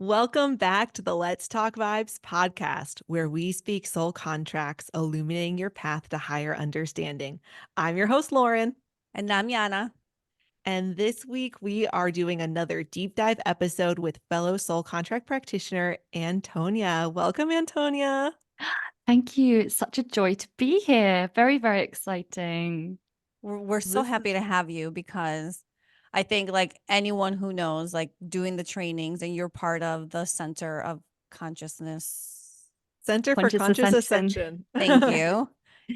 Welcome back to the Let's Talk Vibes podcast, where we speak soul contracts, illuminating your path to higher understanding. I'm your host, Lauren. And I'm Yiannah. And this week we are doing another deep dive episode with fellow soul contract practitioner, Antonya. Welcome, Antonya. Thank you. It's such a joy to be here. Very, very exciting. We're so This happy to have you because I think like anyone who knows, like doing the trainings and you're part of the Center of Consciousness. Center for Conscious Conscious Ascension. Ascension. Thank you.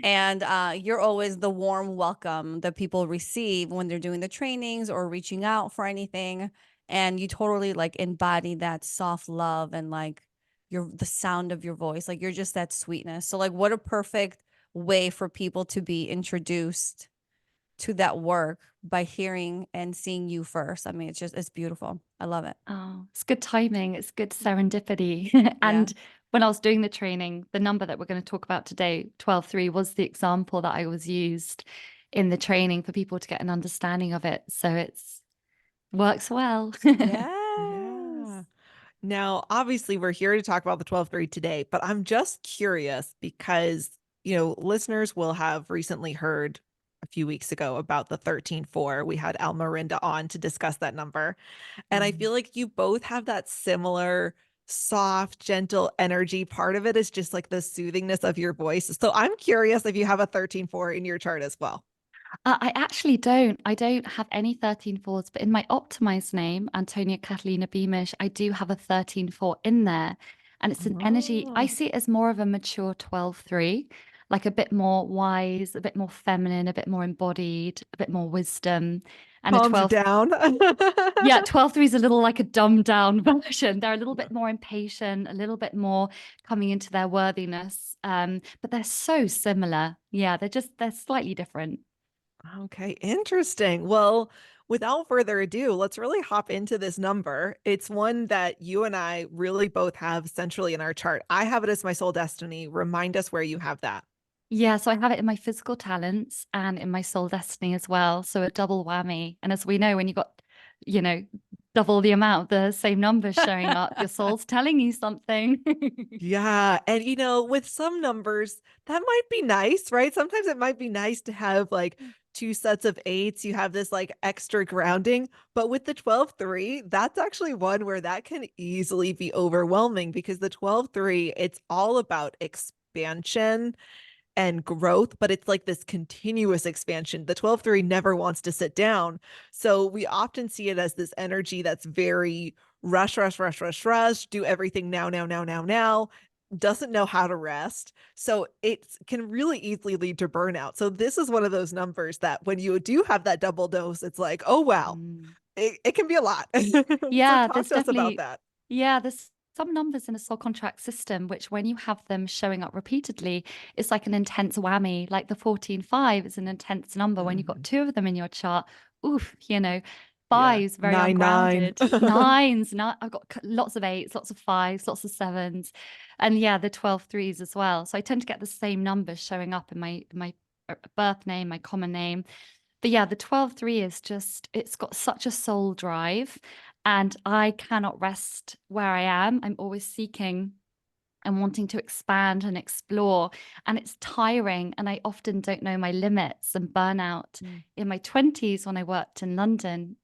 And you're always the warm welcome that people receive when they're doing the trainings or reaching out for anything. And you totally like embody that soft love and like the sound of your voice. Like you're just that sweetness. So like what a perfect way for people to be introduced to that work by hearing and seeing you first. I mean, it's beautiful. I love it. Oh, it's good timing. It's good serendipity. Yeah. And when I was doing the training, the number that we're going to talk about today, 12-3, was the example that I was used in the training for people to get an understanding of it. So it's works well. Yes. Yeah. Now, obviously, we're here to talk about the 12-3 today, but I'm just curious because, listeners will have recently heard a few weeks ago about the 13-4. We had Almarinda on to discuss that number. And I feel like you both have that similar soft, gentle energy. Part of it is just like the soothingness of your voice. So I'm curious if you have a 13-4 in your chart as well. I actually don't. I don't have any 13-4s, but in my optimized name, Antonya Catalinah Beamish, I do have a 13-4 in there. And it's an energy, I Oh. see it as more of a mature 12-3, like a bit more wise, a bit more feminine, a bit more embodied, a bit more wisdom. And a Calmed 12, down. yeah, 12-3 is a little like a dumbed down version. They're a little bit more impatient, a little bit more coming into their worthiness. But they're so similar. Yeah, they're slightly different. Okay, interesting. Well, without further ado, let's really hop into this number. It's one that you and I really both have centrally in our chart. I have it as my soul destiny. Remind us where you have that. Yeah, so I have it in my physical talents and in my soul destiny as well. So a double whammy. And as we know, when you got, you know, double the amount, the same numbers showing up, your soul's telling you something. Yeah. And with some numbers, that might be nice, right? Sometimes it might be nice to have like two sets of eights. You have this like extra grounding. But with the 12-3, that's actually one where that can easily be overwhelming because the 12-3, it's all about expansion and growth, but it's like this continuous expansion. The 12-3 never wants to sit down. So we often see it as this energy that's very rush, rush, rush, rush, rush, do everything now, now, now, now, now, doesn't know how to rest. So it can really easily lead to burnout. So this is one of those numbers that when you do have that double dose, it's like, oh, wow, Mm. it can be a lot. So Yeah, talk there's to us about definitely, that. yeah, there's some numbers in a soul contract system, which when you have them showing up repeatedly, it's like an intense whammy. Like the 14-5 is an intense number. When you've got two of them in your chart, oof, Yeah. fives, very 9-9. ungrounded. Nines, I've got lots of eights, lots of fives, lots of sevens. And yeah, the 12-3s as well. So I tend to get the same numbers showing up in my birth name, my common name. But yeah, the 12-3 is just, it's got such a soul drive, and I cannot rest where I am. I'm always seeking and wanting to expand and explore, and it's tiring. And I often don't know my limits and burnout. In my 20s, when I worked in London,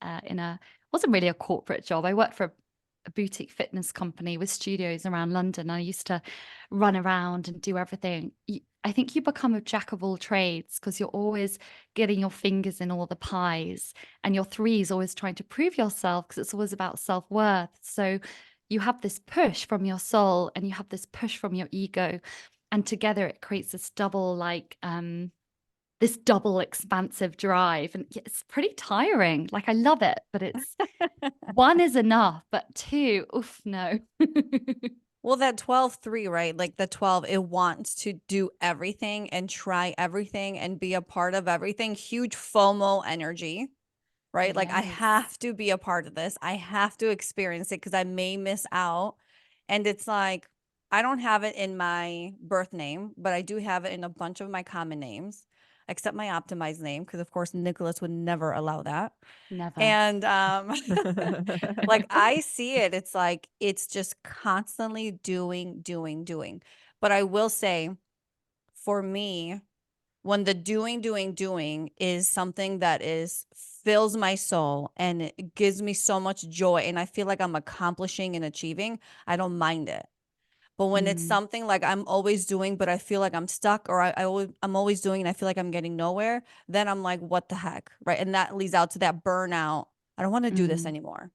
wasn't really a corporate job. I worked for a boutique fitness company with studios around London. I used to run around and do everything. I think you become a jack of all trades because you're always getting your fingers in all the pies, and your three is always trying to prove yourself because it's always about self-worth. So you have this push from your soul and you have this push from your ego, and together it creates this double expansive drive, and it's pretty tiring. Like I love it, but it's one is enough, but two, oof, no. Well, that 12-3, right? Like the 12, it wants to do everything and try everything and be a part of everything. Huge FOMO energy, right? Like I Yes. have to be a part of this. I have to experience it because I may miss out. And it's like, I don't have it in my birth name, but I do have it in a bunch of my common names. except my optimized name, because of course Nicholas would never allow that. Never. And like I see it, it's like it's just constantly doing. But I will say, for me, when the doing is something that is fills my soul and it gives me so much joy and I feel like I'm accomplishing and achieving, I don't mind it. But when it's Mm, something like I'm always doing, but I feel like I'm stuck, or I'm always doing and I feel like I'm getting nowhere, then I'm like, what the heck? Right. And that leads out to that burnout. I don't want to do this mm, anymore.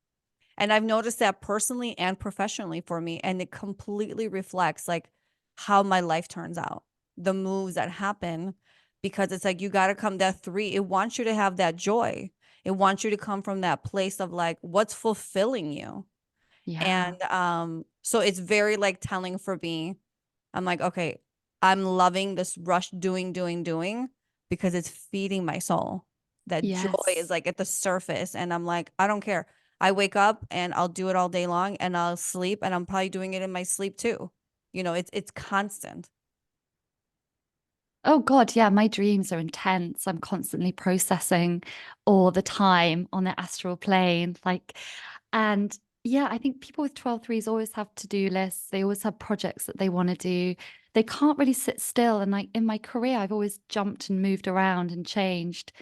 And I've noticed that personally and professionally for me. And it completely reflects like how my life turns out, the moves that happen, because it's like you got to come that 3. It wants you to have that joy. It wants you to come from that place of like, what's fulfilling you? yeah. And so it's very like telling for me. I'm like, okay, I'm loving this rush doing because it's feeding my soul. That joy is Yes. like at the surface. And I'm like, I don't care. I wake up and I'll do it all day long and I'll sleep and I'm probably doing it in my sleep too. You know, it's constant. Oh God, yeah, my dreams are intense. I'm constantly processing all the time on the astral plane. Like, and yeah, I think people with 12 threes always have to-do lists. They always have projects that they want to do. They can't really sit still. And like in my career, I've always jumped and moved around and changed.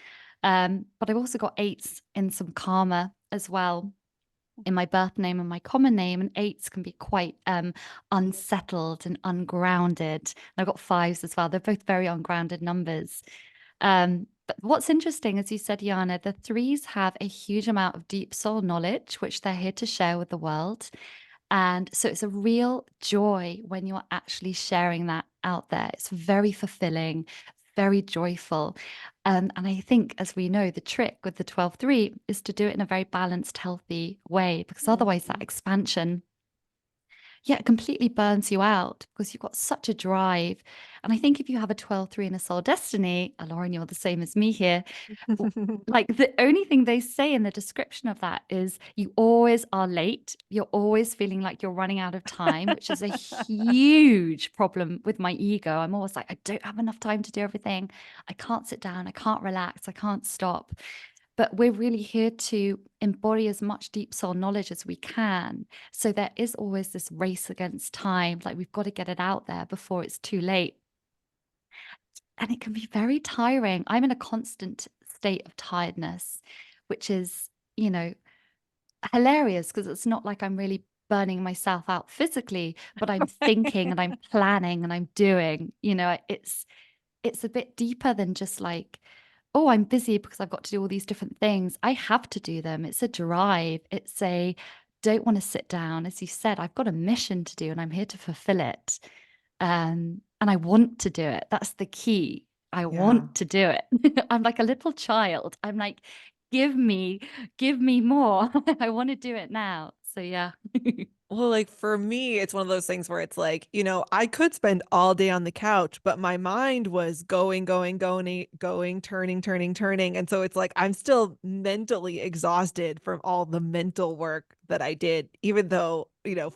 But I've also got 8s in some karma as well in my birth name and my common name, and 8s can be quite unsettled and ungrounded. And I've got 5s as well. They're both very ungrounded numbers. But what's interesting, as you said, Yiannah, the 3s have a huge amount of deep soul knowledge, which they're here to share with the world. And so it's a real joy when you're actually sharing that out there. It's very fulfilling, very joyful. And I think, as we know, the trick with the 12-3 is to do it in a very balanced, healthy way, because otherwise that Mhm. expansion, yeah, it completely burns you out because you've got such a drive. And I think if you have a 12-3 in a soul destiny, Lauren, you're the same as me here, like the only thing they say in the description of that is you always are late. You're always feeling like you're running out of time, which is a huge problem with my ego. I'm always like, I don't have enough time to do everything. I can't sit down. I can't relax. I can't stop. But we're really here to embody as much deep soul knowledge as we can. So there is always this race against time. Like we've got to get it out there before it's too late. And it can be very tiring. I'm in a constant state of tiredness, which is, you know, hilarious because it's not like I'm really burning myself out physically, but I'm thinking and I'm planning and I'm doing, it's a bit deeper than just like, oh, I'm busy because I've got to do all these different things. I have to do them. It's a drive. It's a don't want to sit down. As you said, I've got a mission to do and I'm here to fulfill it. And I want to do it. That's the key. I Yeah. want to do it. I'm like a little child. I'm like, give me more. I want to do it now. So yeah. Well, like for me, it's one of those things where it's like, I could spend all day on the couch, but my mind was going, turning. And so it's like I'm still mentally exhausted from all the mental work that I did, even though,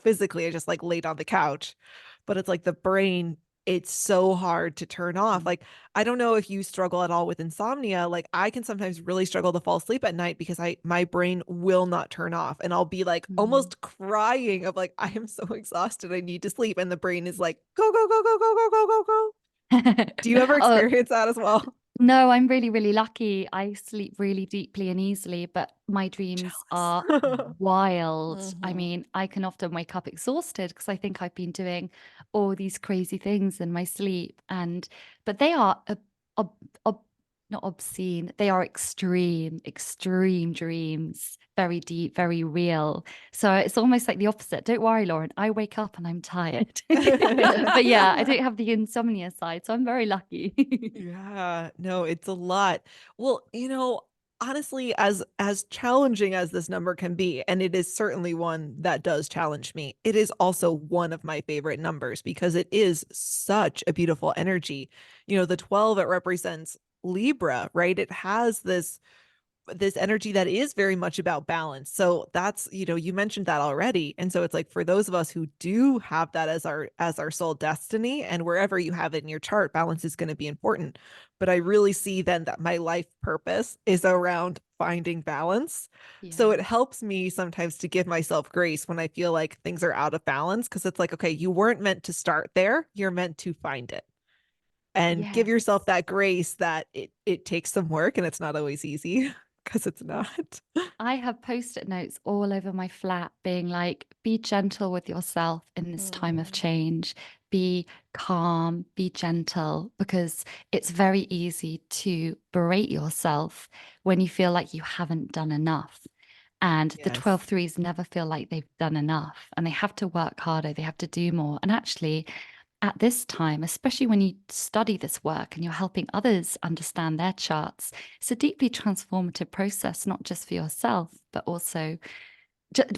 physically I just like laid on the couch. But it's like the brain, it's so hard to turn off. Like, I don't know if you struggle at all with insomnia. Like, I can sometimes really struggle to fall asleep at night because my brain will not turn off, and I'll be like Mm. almost crying of like, I am so exhausted, I need to sleep, and the brain is like, go go go go go go go go go. Do you ever Oh, experience that as well? no, I'm really, really lucky. I sleep really deeply and easily, but my dreams are Jealous. wild. I Mhm. mean, I can often wake up exhausted because I think I've been doing all these crazy things in my sleep. But they are ob, ob, not obscene. They are extreme, extreme dreams, very deep, very real. So it's almost like the opposite. Don't worry, Lauren. I wake up and I'm tired. But yeah, I don't have the insomnia side, so I'm very lucky. Yeah, no, it's a lot. Well, honestly, as challenging as this number can be, and it is certainly one that does challenge me, it is also one of my favorite numbers because it is such a beautiful energy. The 12, it represents Libra, right? It has this this energy that is very much about balance. So that's, you mentioned that already. And so it's like for those of us who do have that as our soul destiny, and wherever you have it in your chart, balance is going to be important. But I really see then that my life purpose is around finding balance. So Yeah. it helps me sometimes to give myself grace when I feel like things are out of balance, because it's like, okay, you weren't meant to start there, you're meant to find it. And give yourself Yes. that grace that it takes some work and it's not always easy, because it's not. I have post-it notes all over my flat being like, be gentle with yourself in this time of Mm. change. Be calm, be gentle, because it's very easy to berate yourself when you feel like you haven't done enough. And the Yes. 12 threes never feel like they've done enough and they have to work harder, they have to do more. And actually, at this time, especially when you study this work and you're helping others understand their charts, it's a deeply transformative process, not just for yourself, but also,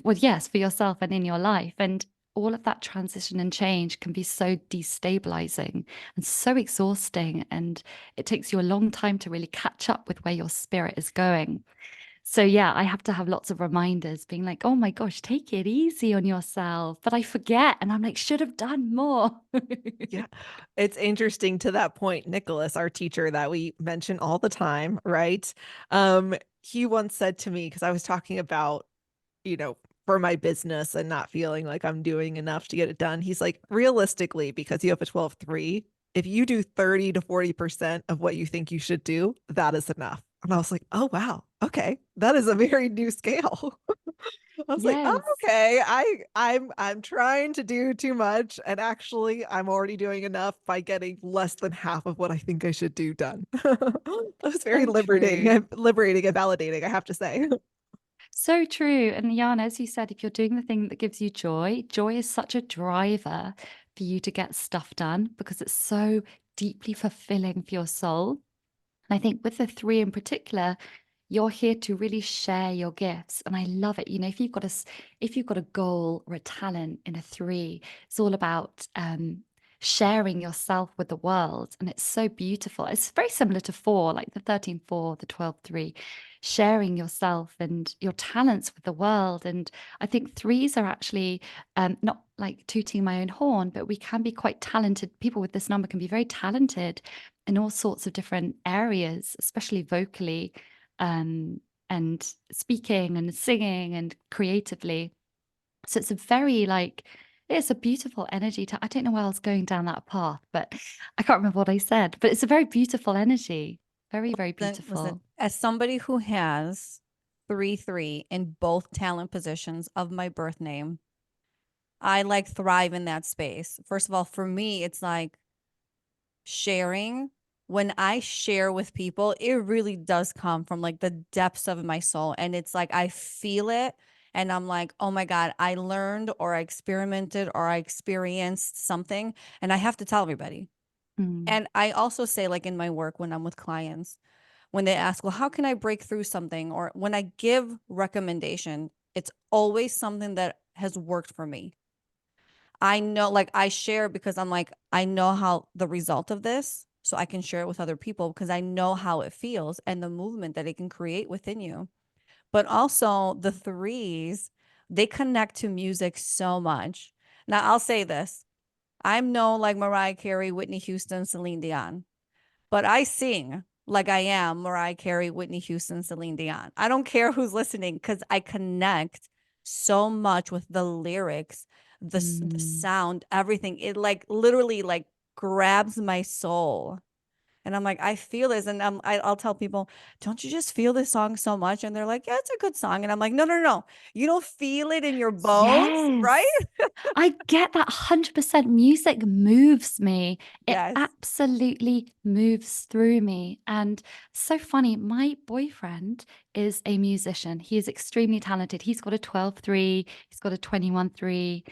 well, yes, for yourself and in your life. And all of that transition and change can be so destabilizing and so exhausting. And it takes you a long time to really catch up with where your spirit is going. So yeah, I have to have lots of reminders being like, oh my gosh, take it easy on yourself. But I forget and I'm like, should have done more. Yeah. It's interesting to that point. Nicholas, our teacher that we mention all the time, right? He once said to me, because I was talking about, for my business and not feeling like I'm doing enough to get it done. He's like, realistically, because you have a 12-3, if you do 30 to 40% of what you think you should do, that is enough. And I was like, oh wow, okay. That is a very new scale. I was like, oh, Yes. okay. I'm trying to do too much, and actually I'm already doing enough by getting less than half of what I think I should do done. That was very So liberating true. and validating, I have to say. So true. And Yiannah, as you said, if you're doing the thing that gives you joy, joy is such a driver for you to get stuff done because it's so deeply fulfilling for your soul. And I think with the three in particular, you're here to really share your gifts. And I love it. If you've got if you've got a goal or a talent in a three, it's all about sharing yourself with the world. And it's so beautiful. It's very similar to four, like the 13-4, the 12-3, sharing yourself and your talents with the world. And I think threes are actually not like tooting my own horn, but we can be quite talented. People with this number can be very talented in all sorts of different areas, especially vocally, and speaking and singing and creatively. So it's a very it's a beautiful energy I don't know why I was going down that path, but I can't remember what I said, but it's a very beautiful energy. Very, very Listen, beautiful. as somebody who has 3-3 in both talent positions of my birth name, I like thrive in that space. First of all, for me, it's like sharing. When I share with people, it really does come from like the depths of my soul. And it's like I feel it. And I'm like, oh my God, I learned or I experimented or I experienced something. And I have to tell everybody. Mm, And I also say, like in my work, when I'm with clients, when they ask, well, how can I break through something? Or when I give recommendation, it's always something that has worked for me. I know, like I share because I'm like, I know how the result of this, so I can share it with other people because I know how it feels and the movement that it can create within you. But also the threes, they connect to music so much. Now, I'll say this. I'm no like Mariah Carey, Whitney Houston, Celine Dion, but I sing like I am Mariah Carey, Whitney Houston, Celine Dion. I don't care who's listening because I connect so much with the lyrics, the mm. sound, everything. It like literally like grabs my soul. And I'm like, I feel this. And I'll tell people, don't you just feel this song so much? And they're like, yeah, it's a good song. And I'm like, no, no, no. You don't feel it in your bones, right? Yes. I get that 100%. Music moves me. It Yes. absolutely moves through me. And so funny, my boyfriend is a musician. He is extremely talented. He's got a 12-3, he's got a 21-3.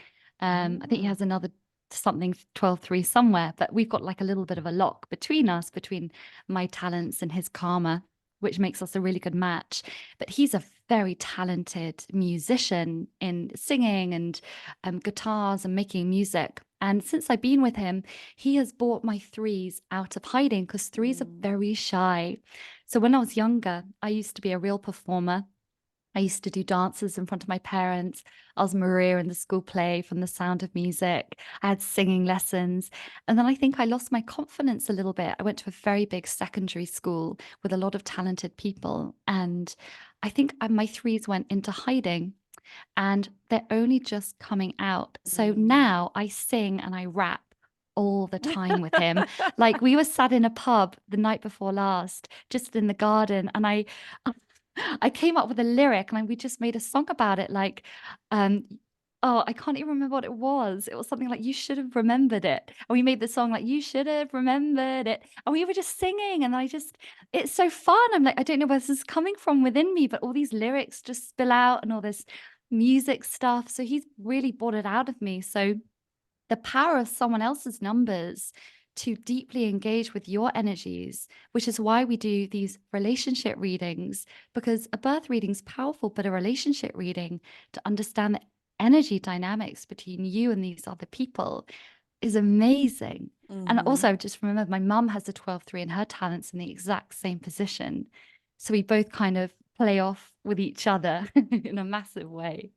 I think he has another something 12-3 somewhere, but we've got like a little bit of a lock between us, between my talents and his karma, which makes us a really good match. But he's a very talented musician in singing and guitars and making music. And since I've been with him, he has brought my threes out of hiding because threes are Mm. very shy. So when I was younger, I used to be a real performer. I used to do dances in front of my parents. I was Maria in the school play from The Sound of Music. I had singing lessons. And then I think I lost my confidence a little bit. I went to a very big secondary school with a lot of talented people. And I think my threes went into hiding and they're only just coming out. So now I sing and I rap all the time with him. Like we were sat in a pub the night before last, just in the garden, and I came up with a lyric and we just made a song about it. Like, um, oh, I can't even remember what it was. It was something like "You should have remembered it," and we made the song like "You should have remembered it," and we were just singing. And it's so fun. I'm like, I don't know where this is coming from within me, but all these lyrics just spill out and all this music stuff. So he's really brought it out of me. So the power of someone else's numbers to deeply engage with your energies, which is why we do these relationship readings, because a birth reading is powerful, but a relationship reading to understand the energy dynamics between you and these other people is amazing. And also, I just remember my mum has a 12-3 and her talent's in the exact same position. So we both kind of play off with each other in a massive way.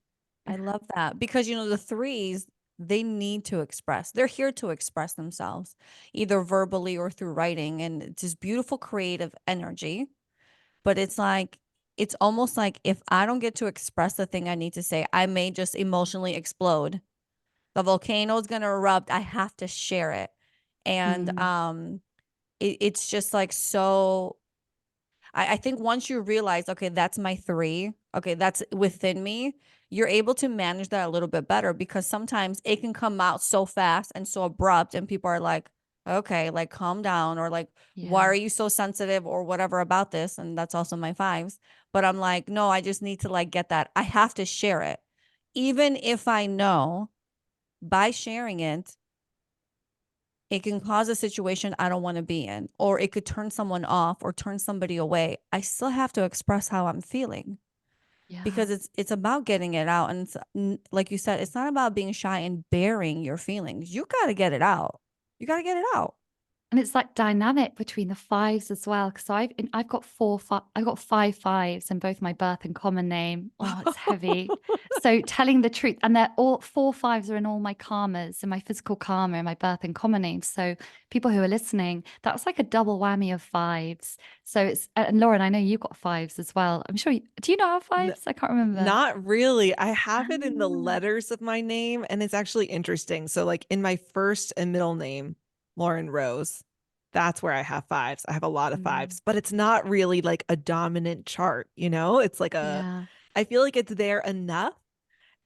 I love that because, you know, the threes, they need to express. They're here to express themselves, either verbally or through writing. And it's this beautiful creative energy. But it's like, it's almost like if I don't get to express the thing I need to say, I may just emotionally explode. The volcano is going to erupt. I have to share it. And it's just like so. I think once you realize, okay, that's my three, okay, that's within me, you're able to manage that a little bit better because sometimes it can come out so fast and so abrupt, and people are like, okay, like calm down, or like, why Yeah. are you so sensitive or whatever about this? And that's also my fives. But I'm like, no, I just need to like get that. I have to share it. Even if I know by sharing it, it can cause a situation I don't want to be in, or it could turn someone off or turn somebody away. I still have to express how I'm feeling because Yeah. it's about getting it out. And like you said, it's not about being shy and bearing your feelings. You got to get it out. You got to get it out. And it's like dynamic between the fives as well. Because I've got I've got 5 5s in both my birth and common name. Oh, it's heavy. So telling the truth, and they're all 4 5s are in all my karmas, in my physical karma, and my birth and common name. So people who are listening, that's like a double whammy of fives. So it's, and Lauren, I know you got fives as well. I'm sure. Do you know our N- fives? I can't remember. Not really. I have it in the Ah, letters of my name, and it's actually interesting. So, like in my first and middle name, Lauren Rose, that's where I have fives. I have a lot of mm, fives, but it's not really like a dominant chart, you know? It's like yeah. I feel like it's there enough,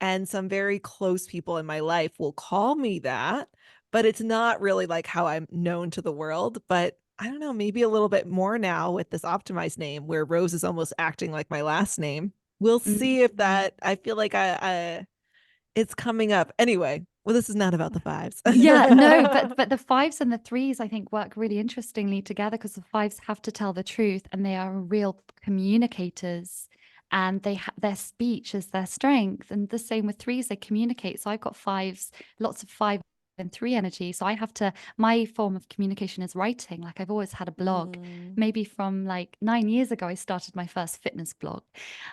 and some very close people in my life will call me that, but it's not really like how I'm known to the world. But I don't know, maybe a little bit more now with this optimized name where Rose is almost acting like my last name. We'll see if Mm. that, I feel like it's coming up. Anyway, well, this is not about the fives. Yeah, no, but the fives and the threes, I think, work really interestingly together because the fives have to tell the truth and they are real communicators, and their speech is their strength. And the same with threes, they communicate. So I've got fives, lots of 5 and 3 energy. So I have to, my form of communication is writing. Like I've always had a blog. Maybe from like 9 years ago, I started my first fitness blog,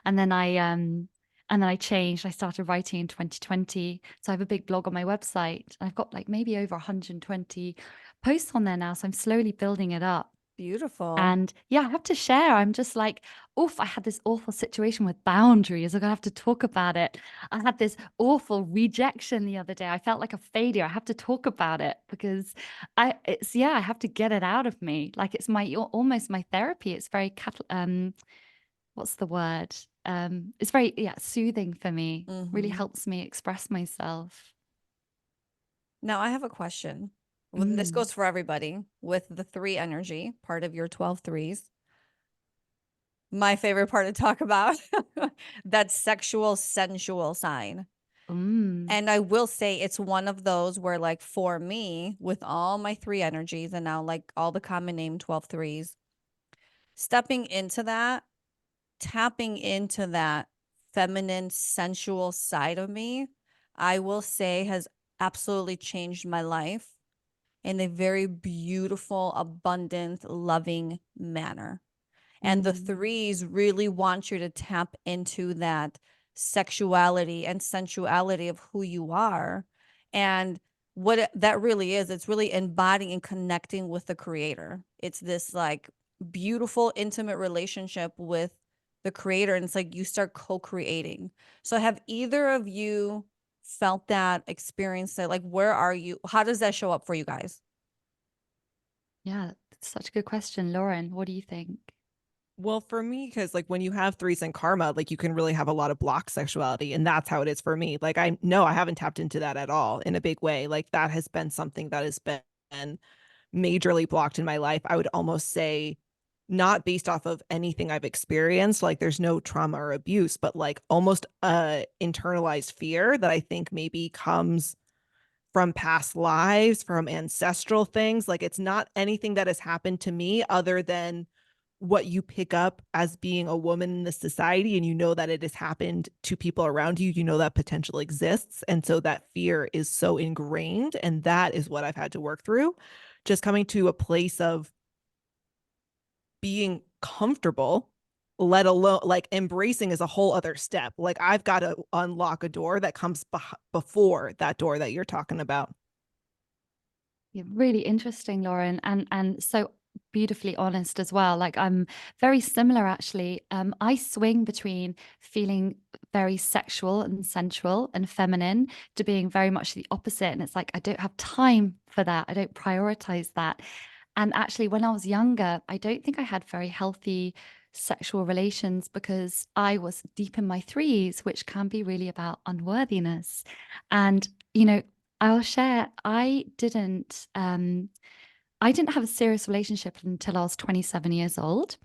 and then I changed. I started writing in 2020. So I have a big blog on my website. I've got like maybe over 120 posts on there now. So I'm slowly building it up. Beautiful. And yeah, I have to share. I'm just like, oof, I had this awful situation with boundaries. I'm gonna have to talk about it. I had this awful rejection the other day. I felt like a failure. I have to talk about it because I have to get it out of me. Like it's almost my therapy. It's very what's the word? It's very, yeah, soothing for me. Really helps me express myself. Now I have a question. Well, this Mm. goes for everybody with the three energy, part of your 12 threes. My favorite part to talk about, that sexual, sensual sign. Mm. And I will say it's one of those where, like, for me, with all my three energies and now, like, all the common name 12 threes, stepping into that, tapping into that feminine, sensual side of me, I will say has absolutely changed my life in a very beautiful, abundant, loving manner. And the threes really want you to tap into that sexuality and sensuality of who you are. And that really is, it's really embodying and connecting with the creator. It's this like beautiful, intimate relationship with the creator. And it's like you start co-creating. So have either of you felt that, experienced it? Like, where are you? How does that show up for you guys? Yeah, that's such a good question. Lauren, what do you think? Well, for me, because like when you have threes in karma, like you can really have a lot of blocked sexuality. And that's how it is for me. Like I know I haven't tapped into that at all in a big way. Like that has been something that has been majorly blocked in my life. I would almost say not based off of anything I've experienced. Like there's no trauma or abuse, but like almost internalized fear that I think maybe comes from past lives, from ancestral things. Like it's not anything that has happened to me other than what you pick up as being a woman in this society, and you know that it has happened to people around you. You know that potential exists. And so that fear is so ingrained. And that is what I've had to work through. Just coming to a place of being comfortable, let alone like embracing is a whole other step. Like I've got to unlock a door that comes before that door that you're talking about. Yeah, really interesting, Lauren, and so beautifully honest as well. Like I'm very similar actually. I swing between feeling very sexual and sensual and feminine to being very much the opposite. And it's like I don't have time for that. I don't prioritize that. And actually, when I was younger, I don't think I had very healthy sexual relations because I was deep in my threes, which can be really about unworthiness. And, I'll share, I didn't have a serious relationship until I was 27 years old.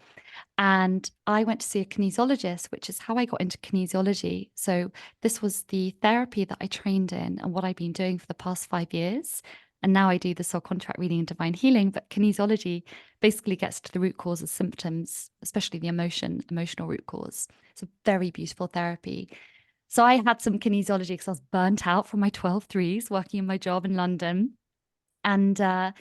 And I went to see a kinesiologist, which is how I got into kinesiology. So this was the therapy that I trained in and what I've been doing for the past 5 years. And now I do the soul contract reading and divine healing. But kinesiology basically gets to the root cause of symptoms, especially the emotional root cause. It's a very beautiful therapy. So I had some kinesiology because I was burnt out from my 12 threes working in my job in London. And the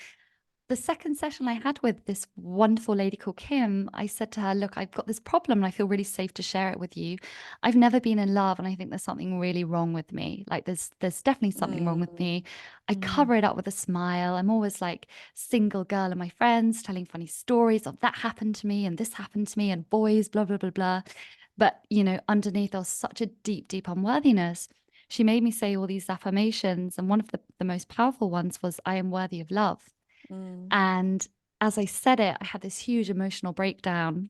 second session I had with this wonderful lady called Kim, I said to her, look, I've got this problem and I feel really safe to share it with you. I've never been in love and I think there's something really wrong with me. Like there's definitely something wrong with me. I cover it up with a smile. I'm always like single girl and my friends telling funny stories of that happened to me and this happened to me and boys, blah, blah, blah, blah. But, underneath there was such a deep, deep unworthiness. She made me say all these affirmations. And one of the most powerful ones was, I am worthy of love. And as I said it, I had this huge emotional breakdown.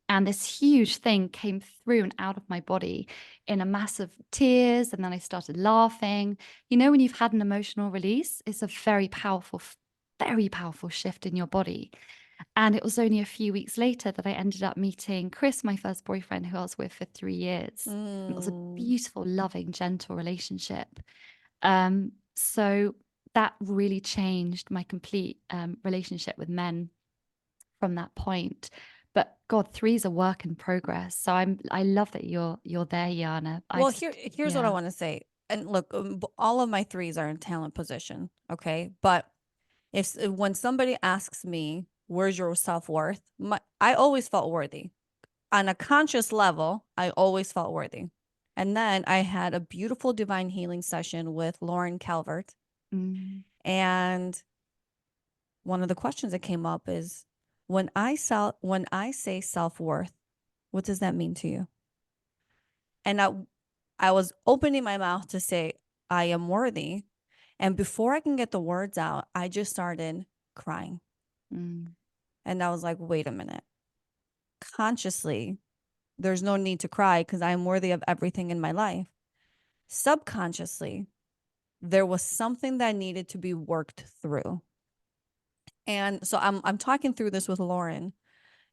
And this huge thing came through and out of my body in a mass of tears. And then I started laughing. When you've had an emotional release, it's a very powerful shift in your body. And it was only a few weeks later that I ended up meeting Chris, my first boyfriend, who I was with for 3 years. And it was a beautiful, loving, gentle relationship. So that really changed my complete relationship with men from that point. But God, three's a work in progress. So I love that you're there, Yiannah. Well, here's what I want to say. And look, all of my threes are in talent position, okay? But when somebody asks me, where's your self-worth? I always felt worthy. On a conscious level, I always felt worthy. And then I had a beautiful divine healing session with Lauren Calvert. And one of the questions that came up is, when I say self-worth, what does that mean to you? And I was opening my mouth to say, I am worthy. And before I can get the words out, I just started crying. And I was like, wait a minute. Consciously, there's no need to cry because I'm worthy of everything in my life. Subconsciously, there was something that needed to be worked through. And so I'm talking through this with Lauren.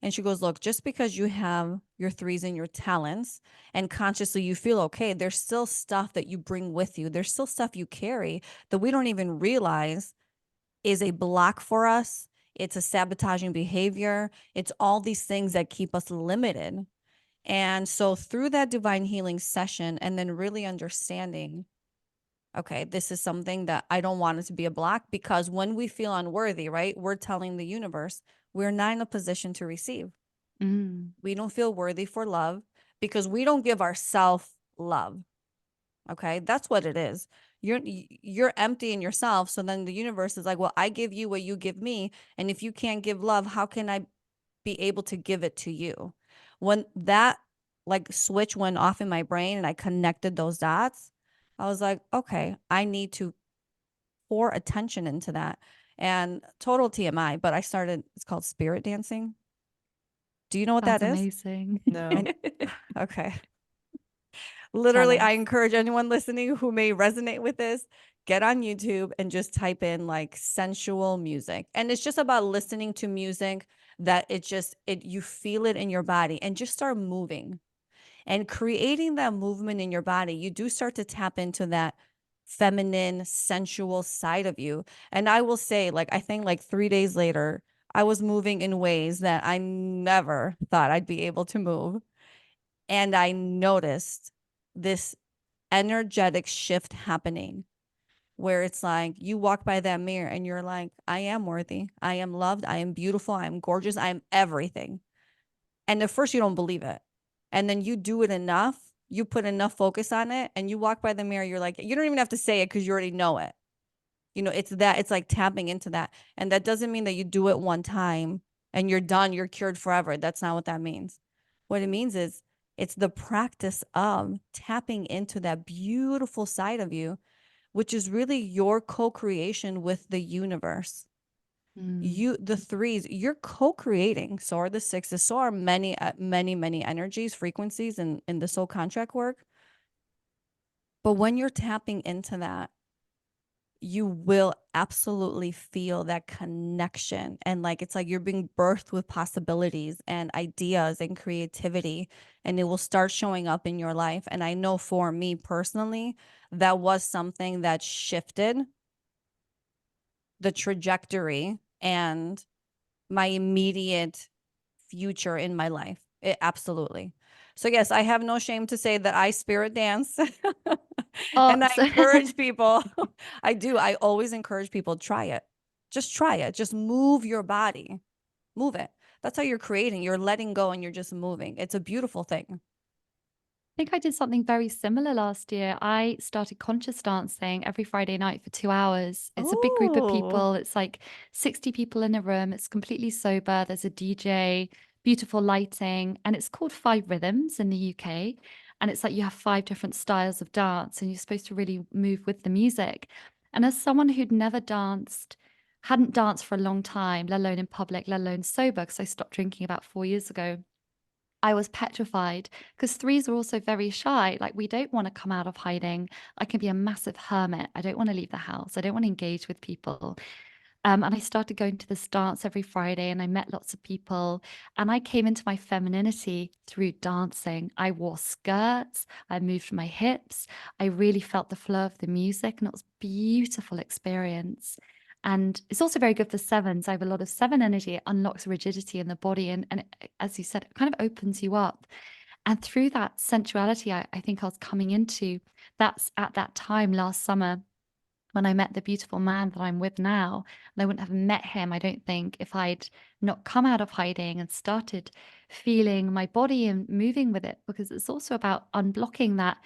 And she goes, look, just because you have your threes and your talents and consciously you feel okay, there's still stuff that you bring with you. There's still stuff you carry that we don't even realize is a block for us. It's a sabotaging behavior. It's all these things that keep us limited. And so through that divine healing session and then really understanding, okay, this is something that I don't want it to be a block, because when we feel unworthy, right, we're telling the universe we're not in a position to receive. Mm. We don't feel worthy for love because we don't give ourselves love. Okay, that's what it is. You're empty in yourself, so then the universe is like, well, I give you what you give me, and if you can't give love, how can I be able to give it to you? When that like switch went off in my brain and I connected those dots, I was like, okay, I need to pour attention into that. And total TMI, but I started, it's called spirit dancing. Do you know what Sounds that is? amazing. No. Okay. Tell Literally, I us. encourage anyone listening who may resonate with this, get on YouTube and just type in like sensual music. And it's just about listening to music that you feel it in your body and just start moving and creating that movement in your body. You do start to tap into that feminine, sensual side of you. And I will say, like, I think like 3 days later, I was moving in ways that I never thought I'd be able to move. And I noticed this energetic shift happening where it's like you walk by that mirror and you're like, I am worthy. I am loved. I am beautiful. I am gorgeous. I am everything. And at first you don't believe it. And then you do it enough, you put enough focus on it, and you walk by the mirror, you're like, you don't even have to say it because you already know it. You know, it's like tapping into that. And that doesn't mean that you do it one time and you're done, you're cured forever. That's not what that means. What it means is it's the practice of tapping into that beautiful side of you, which is really your co-creation with the universe. Mm. The threes, you're co-creating. So are the sixes. So are many energies, frequencies in the soul contract work. But when you're tapping into that, you will absolutely feel that connection. And like, it's like you're being birthed with possibilities and ideas and creativity, and it will start showing up in your life. And I know for me personally, that was something that shifted the trajectory and my immediate future in my life. Absolutely. So yes, I have no shame to say that I spirit dance. Oh, And I so encourage people. I do. I always encourage people, try it. Just try it. Just move your body. Move it. That's how you're creating. You're letting go and you're just moving. It's a beautiful thing. think I did something very similar last year. I started conscious dancing every Friday night for 2 hours. It's a big group of Oh, people. It's like 60 people in a room. It's completely sober. There's a DJ, beautiful lighting, and it's called Five Rhythms in the UK. And it's like you have 5 different styles of dance, and you're supposed to really move with the music. And as someone who'd never danced, hadn't danced for a long time, let alone in public, let alone sober, because I stopped drinking about 4 years ago. I was petrified because threes are also very shy. Like, we don't want to come out of hiding. I can be a massive hermit. I don't want to leave the house. I don't want to engage with people. And I started going to this dance every Friday and I met lots of people. And I came into my femininity through dancing. I wore skirts, I moved my hips. I really felt the flow of the music, and it was a beautiful experience. And it's also very good for sevens. I have a lot of seven energy. It unlocks rigidity in the body. And as you said, it kind of opens you up. And through that sensuality, I think I was coming into, that's at that time last summer when I met the beautiful man that I'm with now. And I wouldn't have met him, I don't think, if I'd not come out of hiding and started feeling my body and moving with it, because it's also about unblocking that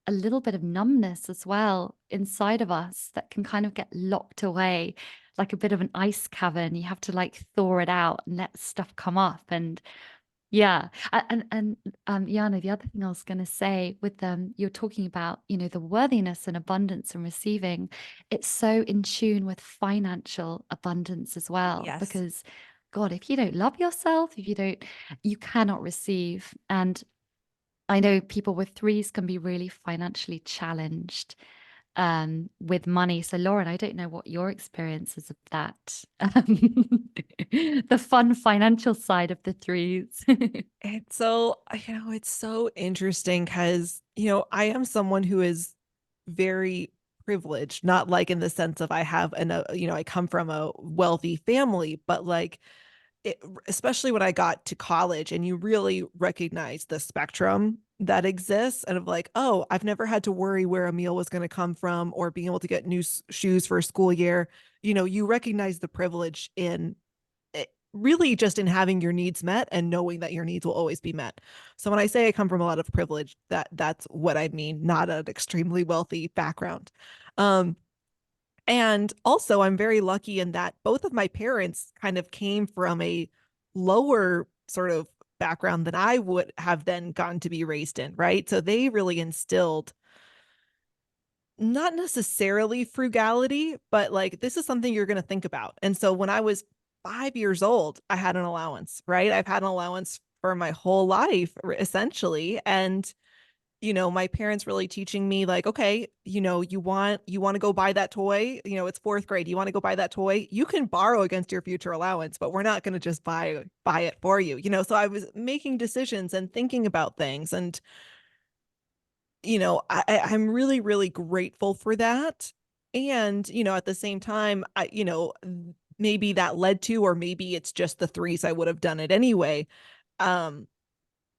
a little bit of numbness as well inside of us that can kind of get locked away like a bit of an ice cavern. You have to like thaw it out and let stuff come up. And yeah. Yiannah, the other thing I was going to say with them, you're talking about, the worthiness and abundance and receiving. It's so in tune with financial abundance as well, yes. because God, if you don't love yourself, you cannot receive. And I know people with threes can be really financially challenged with money. So Lauren, I don't know what your experience is of that. The fun financial side of the threes. It's so, it's so interesting because, I am someone who is very privileged, not like in the sense of I have I come from a wealthy family, but like especially when I got to college and you really recognize the spectrum that exists and of like, oh, I've never had to worry where a meal was going to come from or being able to get new shoes for a school year. You recognize the privilege in really just in having your needs met and knowing that your needs will always be met. So when I say I come from a lot of privilege, that's what I mean, not an extremely wealthy background. Um, and also I'm very lucky in that both of my parents kind of came from a lower sort of background than I would have then gotten to be raised in, right? So they really instilled not necessarily frugality, but like this is something you're going to think about. And so when I was 5 years old, I had an allowance, right? I've had an allowance for my whole life, essentially. And, my parents really teaching me like, okay, you want to go buy that toy, it's fourth grade. You want to go buy that toy? You can borrow against your future allowance, but we're not going to just buy it for you. So I was making decisions and thinking about things and I'm really, really grateful for that. And, at the same time, maybe that led to, or maybe it's just the threes, I would have done it anyway. Um,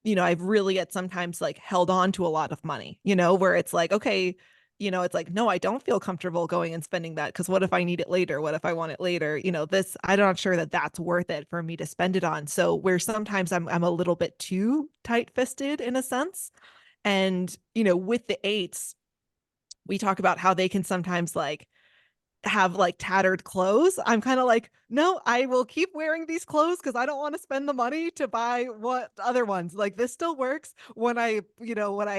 I've really at sometimes like held on to a lot of money, where it's like, okay, it's like, no, I don't feel comfortable going and spending that because what if I need it later? What if I want it later? I'm not sure that that's worth it for me to spend it on. So where sometimes I'm a little bit too tight-fisted in a sense. And, with the eights, we talk about how they can sometimes like have like tattered clothes. I'm kind of like, no, I will keep wearing these clothes because I don't want to spend the money to buy what other ones. Like this still works when I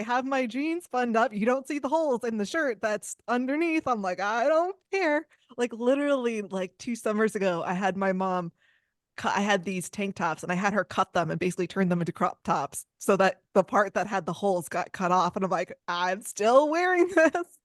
have my jeans buttoned up, you don't see the holes in the shirt that's underneath. I'm like, I don't care. Like literally like 2 summers ago, I had these tank tops and I had her cut them and basically turn them into crop tops so that the part that had the holes got cut off. And I'm like, I'm still wearing this.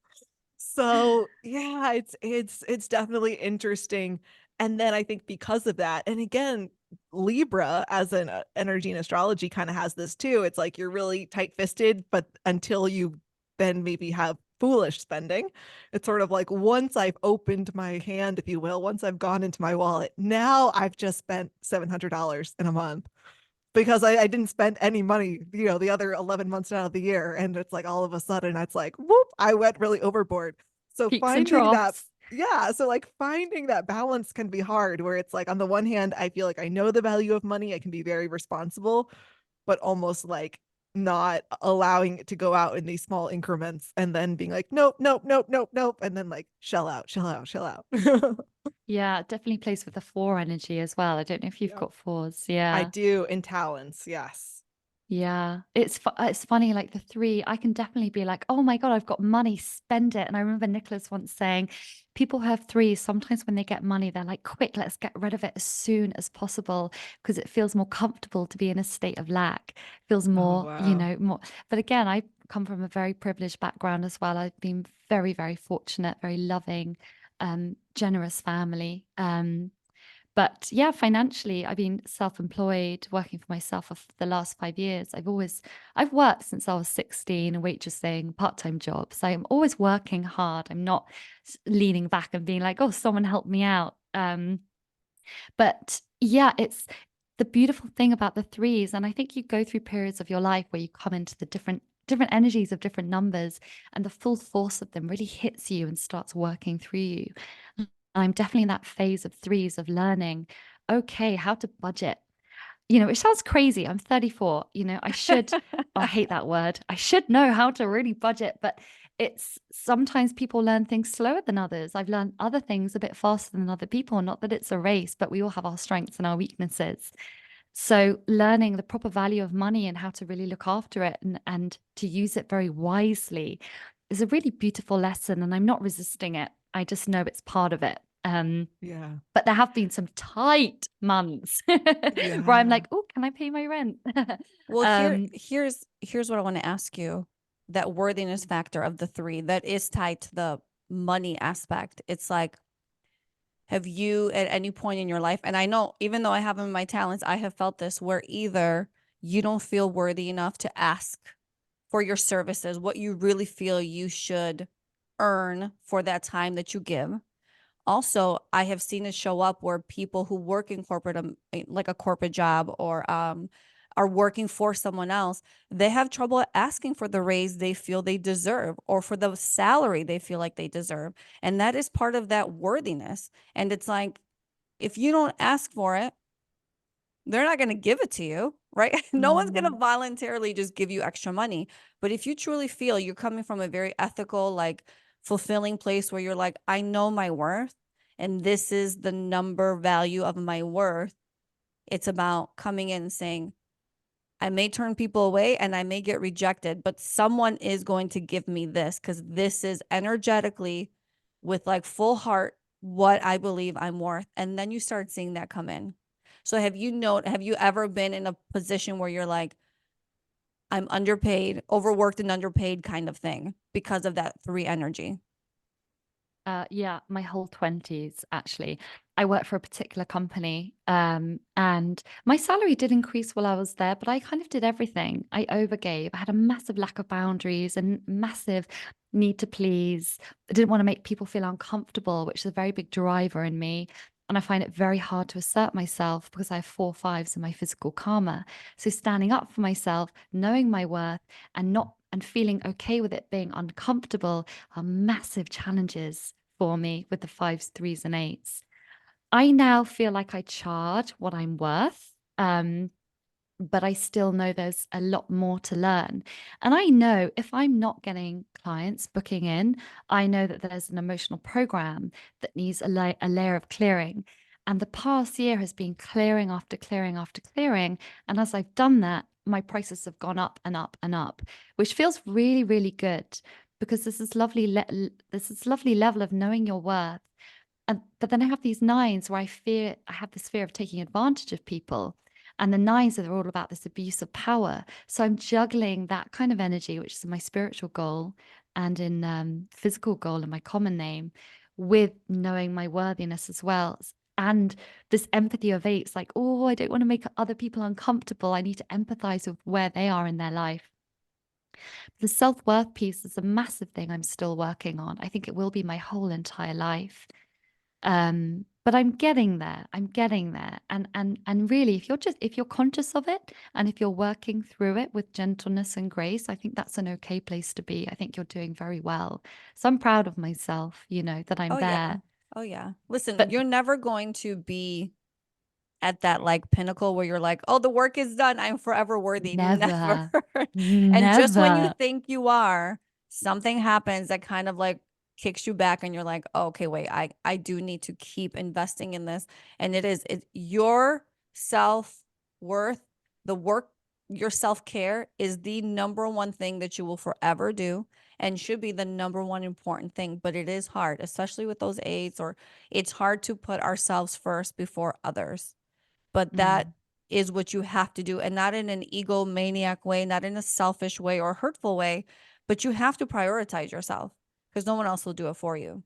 So yeah, it's definitely interesting. And then I think because of that, and again, Libra as an energy and astrology kind of has this too. It's like you're really tight-fisted, but until you then maybe have foolish spending, it's sort of like once I've opened my hand, if you will, once I've gone into my wallet, now I've just spent $700 in a month because I didn't spend any money, the other 11 months out of the year. And it's like all of a sudden it's like, whoop, I went really overboard. So Peaks and finding that, troughs. yeah. So like finding that balance can be hard where it's like, on the one hand, I feel like I know the value of money. I can be very responsible, but almost like not allowing it to go out in these small increments and then being like, nope, nope, nope, nope, nope. And then like shell out, shell out, shell out. Yeah, it definitely plays with the four energy as well. I don't know if you've Yeah. got fours. I Yeah. do in talents. Yes. Yeah, it's funny, like the three, I can definitely be like, oh my God, I've got money, spend it. And I remember Nicholas once saying, people who have threes, sometimes when they get money, they're like, quick, let's get rid of it as soon as possible because it feels more comfortable to be in a state of lack, feels Oh, more, wow. more. But again, I come from a very privileged background as well. I've been very, very fortunate, very loving, generous family. But yeah, financially, I've been self-employed, working for myself for the last 5 years. I've worked since I was 16, waitressing, part-time jobs. I'm always working hard. I'm not leaning back and being like, oh, someone help me out. But yeah, it's the beautiful thing about the threes. And I think you go through periods of your life where you come into the different energies of different numbers and the full force of them really hits you and starts working through you. I'm definitely in that phase of threes of learning, okay, how to budget. It sounds crazy. I'm 34. I hate that word. I should know how to really budget, but it's sometimes people learn things slower than others. I've learned other things a bit faster than other people. Not that it's a race, but we all have our strengths and our weaknesses. So learning the proper value of money and how to really look after it and to use it very wisely is a really beautiful lesson. And I'm not resisting it. I just know it's part of it. Yeah. But there have been some tight months where I'm Yeah. like, oh, can I pay my rent? Well, um, here's what I want to ask you. That worthiness factor of the three that is tied to the money aspect. It's like, have you at any point in your life, and I know even though I have in my talents, I have felt this where either you don't feel worthy enough to ask for your services, what you really feel you should earn for that time that you give. Also, I have seen it show up where people who work in corporate, like a corporate job or are working for someone else, they have trouble asking for the raise they feel they deserve or for the salary they feel like they deserve. And that is part of that worthiness. And it's like, if you don't ask for it, they're not going to give it to you, right? No one's going to Mhm. voluntarily just give you extra money. But if you truly feel you're coming from a very ethical, like fulfilling place where you're like, I know my worth and this is the number value of my worth, it's about coming in and saying, I may turn people away and I may get rejected, but someone is going to give me this because this is energetically with like full heart what I believe I'm worth. And then you start seeing that come in. So have you ever been in a position where you're like, I'm underpaid, overworked and underpaid kind of thing because of that 3 energy? Yeah, my whole 20s, actually. I worked for a particular company, and my salary did increase while I was there, but I kind of did everything. I overgave. I had a massive lack of boundaries and massive need to please. I didn't want to make people feel uncomfortable, which is a very big driver in me. And I find it very hard to assert myself because I have 4 5s in my physical karma. So standing up for myself, knowing my worth, and feeling okay with it being uncomfortable are massive challenges for me with the 5s, 3s, and 8s. I now feel like I charge what I'm worth. But I still know there's a lot more to learn. And I know if I'm not getting clients booking in, I know that there's an emotional program that needs a layer of clearing. And the past year has been clearing after clearing after clearing. And as I've done that, my prices have gone up and up and up, which feels really, really good because this is lovely level of knowing your worth. And but then I have these 9s where I have this fear of taking advantage of people. And the 9s are all about this abuse of power. So I'm juggling that kind of energy, which is my spiritual goal and in physical goal in my common name, with knowing my worthiness as well. And this empathy of 8s, like, oh, I don't want to make other people uncomfortable. I need to empathize with where they are in their life. The self-worth piece is a massive thing I'm still working on. I think it will be my whole entire life. But I'm getting there. I'm getting there. And really, if you're conscious of it and if you're working through it with gentleness and grace, I think that's an okay place to be. I think you're doing very well. So I'm proud of myself, that I'm Oh yeah. there. Oh yeah. Listen, But you're never going to be at that like pinnacle where you're like, oh, the work is done, I'm forever worthy. Never. never, And just when you never. think you are, something happens that kind of like kicks you back and you're like, oh, okay, wait, I do need to keep investing in this. And it's your self-worth, the work, your self-care is the number one thing that you will forever do and should be the number one important thing. But it is hard, especially with those aids, or it's hard to put ourselves first before others. But that Mm, is what you have to do, and not in an egomaniac way, not in a selfish way or hurtful way, but you have to prioritize yourself because no one else will do it for you.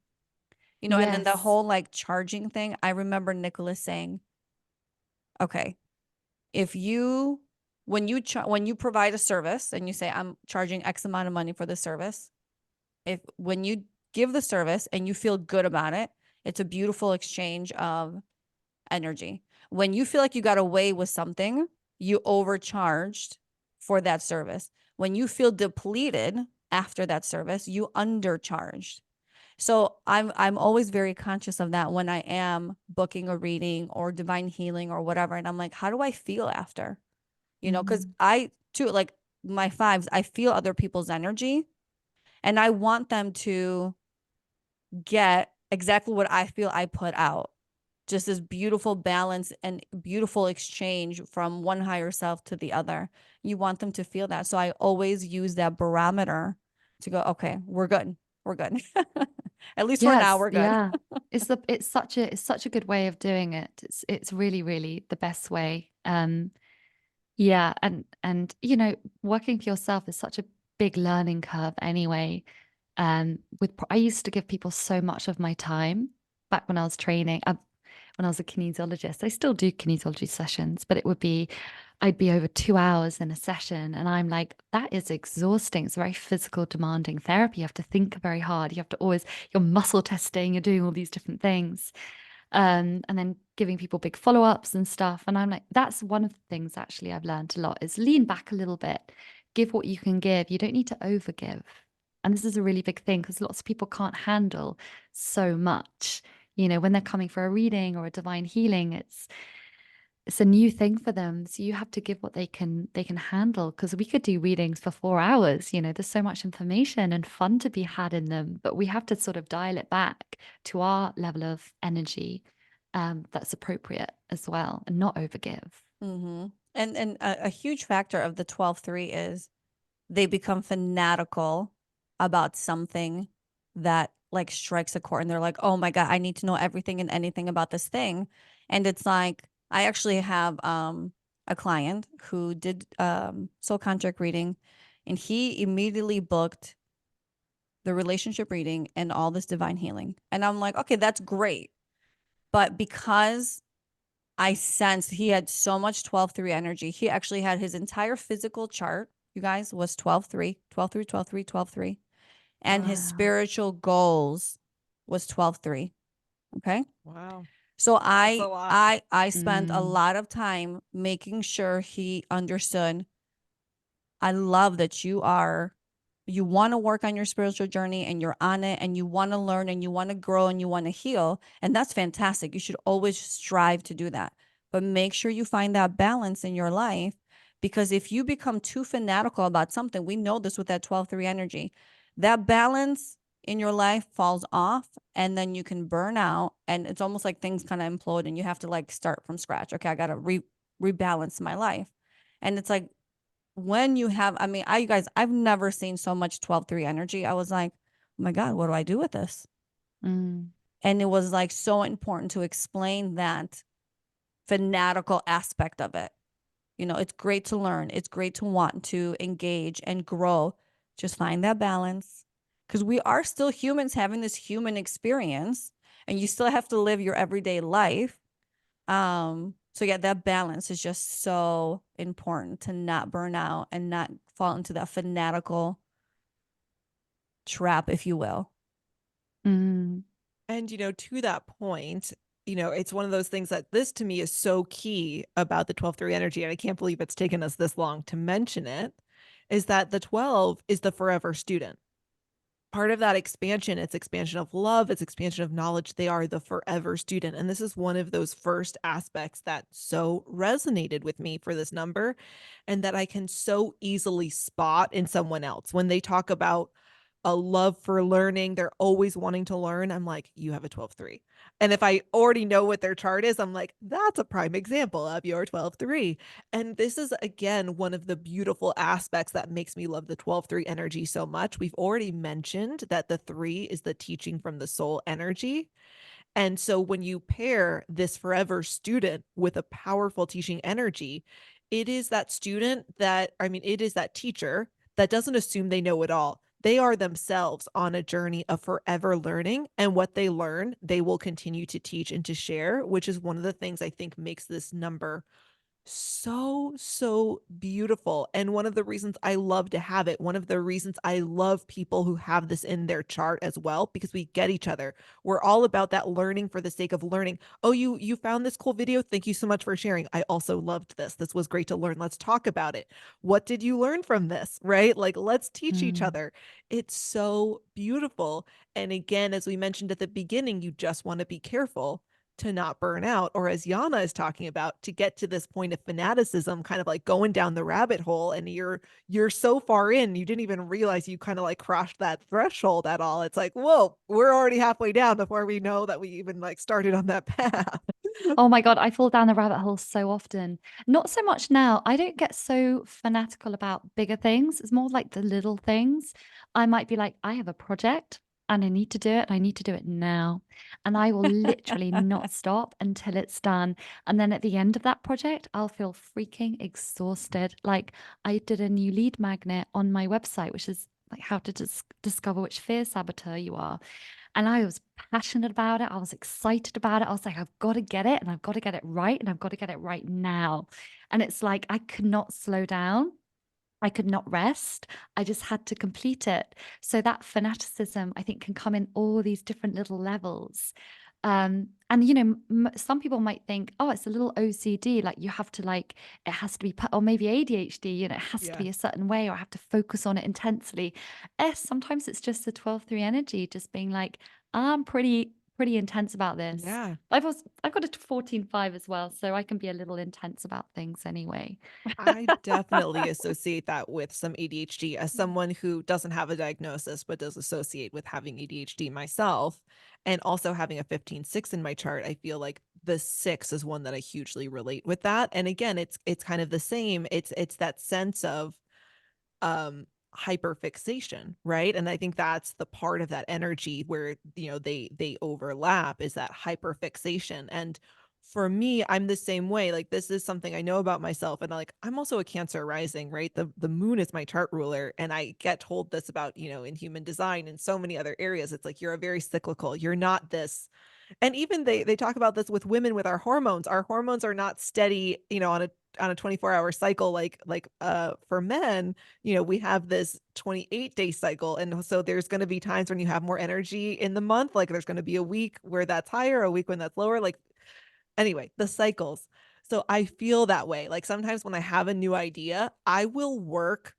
And then the yes. whole like charging thing, I remember Nicholas saying, okay, if you when you provide a service and you say I'm charging X amount of money for the service, if when you give the service and you feel good about it, it's a beautiful exchange of energy. When you feel like you got away with something, you overcharged for that service. When you feel depleted after that service, you undercharged. So I'm always very conscious of that when I am booking a reading or divine healing or whatever. And I'm like, how do I feel after? Because Mm, I too, like my 5s, I feel other people's energy and I want them to get exactly what I feel I put out. Just this beautiful balance and beautiful exchange from one higher self to the other. You want them to feel that. So I always use that barometer to go, okay, we're good. We're good. At least for now, yes, we're good. yeah. It's such a good way of doing it. It's really, really the best way. Yeah, and working for yourself is such a big learning curve anyway. I used to give people so much of my time back when I was training, when I was a kinesiologist. I still do kinesiology sessions, but I'd be over 2 hours in a session, and I'm like, that is exhausting. It's very physical, demanding therapy. You have to think very hard. You have to always, you're muscle testing, you're doing all these different things, and then giving people big follow-ups and stuff. And I'm like, that's one of the things actually I've learned a lot is lean back a little bit, give what you can give. You don't need to overgive. And this is a really big thing because lots of people can't handle so much. When they're coming for a reading or a divine healing, it's a new thing for them. So you have to give what they can handle, because we could do readings for 4 hours. There's so much information and fun to be had in them, but we have to sort of dial it back to our level of energy that's appropriate as well, and not overgive. Mm-hmm. And a huge factor of the 12-3 is they become fanatical about something that like strikes a chord, and they're like, oh my God, I need to know everything and anything about this thing. And it's like, I actually have a client who did soul contract reading, and he immediately booked the relationship reading and all this divine healing. And I'm like, okay, that's great. But because I sensed he had so much 12-3 energy, he actually had his entire physical chart, you guys, was 12-3, 12-3, 12-3, 12-3. And his Wow. spiritual goals was 12-3. Okay. Wow. So That's a lot. I spent a Mm. lot of time making sure he understood, I love that you want to work on your spiritual journey and you're on it and you want to learn and you want to grow and you want to heal. And that's fantastic. You should always strive to do that. But make sure you find that balance in your life, because if you become too fanatical about something, we know this with that 12-3 energy, that balance in your life falls off, and then you can burn out, and it's almost like things kind of implode and you have to like start from scratch. Okay, I got to rebalance my life. And it's like, when you have, I mean, you guys, I've never seen so much 12-3 energy. I was like, oh my God, what do I do with this? Mm. And it was like so important to explain that fanatical aspect of it. It's great to learn. It's great to want to engage and grow. Just find that balance, because we are still humans having this human experience, and you still have to live your everyday life. So yeah, that balance is just so important to not burn out and not fall into that fanatical trap, if you will. Mm. And, to that point, it's one of those things that this to me is so key about the 12-3 energy. And I can't believe it's taken us this long to mention it, is that the 12 is the forever student. Part of that expansion, it's expansion of love, it's expansion of knowledge. They are the forever student. And this is one of those first aspects that so resonated with me for this number, and that I can so easily spot in someone else when they talk about a love for learning. They're always wanting to learn. I'm like, you have a 12-3. And if I already know what their chart is, I'm like, that's a prime example of your 12-3. And this is, again, one of the beautiful aspects that makes me love the 12-3 energy so much. We've already mentioned that the 3 is the teaching from the soul energy. And so when you pair this forever student with a powerful teaching energy, it is that student that, I mean, it is that teacher that doesn't assume they know it all. They are themselves on a journey of forever learning, and what they learn, they will continue to teach and to share, which is one of the things I think makes this number so beautiful, and one of the reasons I love to have it, one of the reasons I love people who have this in their chart as well, because we get each other. We're all about that learning for the sake of learning. Oh, you found this cool video, thank you so much for sharing. I also loved this was great to learn, let's talk about it. What did you learn from this, right? Like, let's teach each Mm. other. It's so beautiful. And again, as we mentioned at the beginning, you just want to be careful to not burn out, or as Yiannah is talking about, to get to this point of fanaticism, kind of like going down the rabbit hole, and you're so far in, you didn't even realize you kind of like crossed that threshold at all. It's like, whoa, we're already halfway down before we know that we even like started on that path. Oh my God, I fall down the rabbit hole so often. Not so much now. I don't get so fanatical about bigger things. It's more like the little things. I might be like, I have a project and I need to do it. And I need to do it now. And I will literally not stop until it's done. And then at the end of that project, I'll feel freaking exhausted. Like, I did a new lead magnet on my website, which is like how to discover which fear saboteur you are. And I was passionate about it. I was excited about it. I was like, I've got to get it, and I've got to get it right, and I've got to get it right now. And it's like I could not slow down. I could not rest. I just had to complete it. So that fanaticism, I think, can come in all these different little levels. And some people might think, oh, it's a little OCD, like you have to like, it has to be, or maybe ADHD, it has to Yeah. be a certain way, or I have to focus on it intensely. Sometimes it's just the 12-3 energy, just being like, I'm pretty pretty intense about this. Yeah. I've got a 14-5 as well, so I can be a little intense about things anyway. I definitely associate that with some ADHD as someone who doesn't have a diagnosis, but does associate with having ADHD myself. And also having a 15-6 in my chart, I feel like the 6 is one that I hugely relate with that. And again, it's kind of the same. It's that sense of hyperfixation, right? And I think that's the part of that energy where, they overlap, is that hyperfixation. And for me, I'm the same way. Like, this is something I know about myself, and like, I'm also a Cancer rising, right? The moon is my chart ruler, and I get told this about, in human design and so many other areas. It's like, you're a very cyclical, you're not this. And even they talk about this with women with our hormones. Our hormones are not steady, on a 24-hour cycle like for men. We have this 28-day cycle. And so there's going to be times when you have more energy in the month. Like, there's going to be a week where that's higher, a week when that's lower. Like, anyway, the cycles. So I feel that way. Like, sometimes when I have a new idea, I will work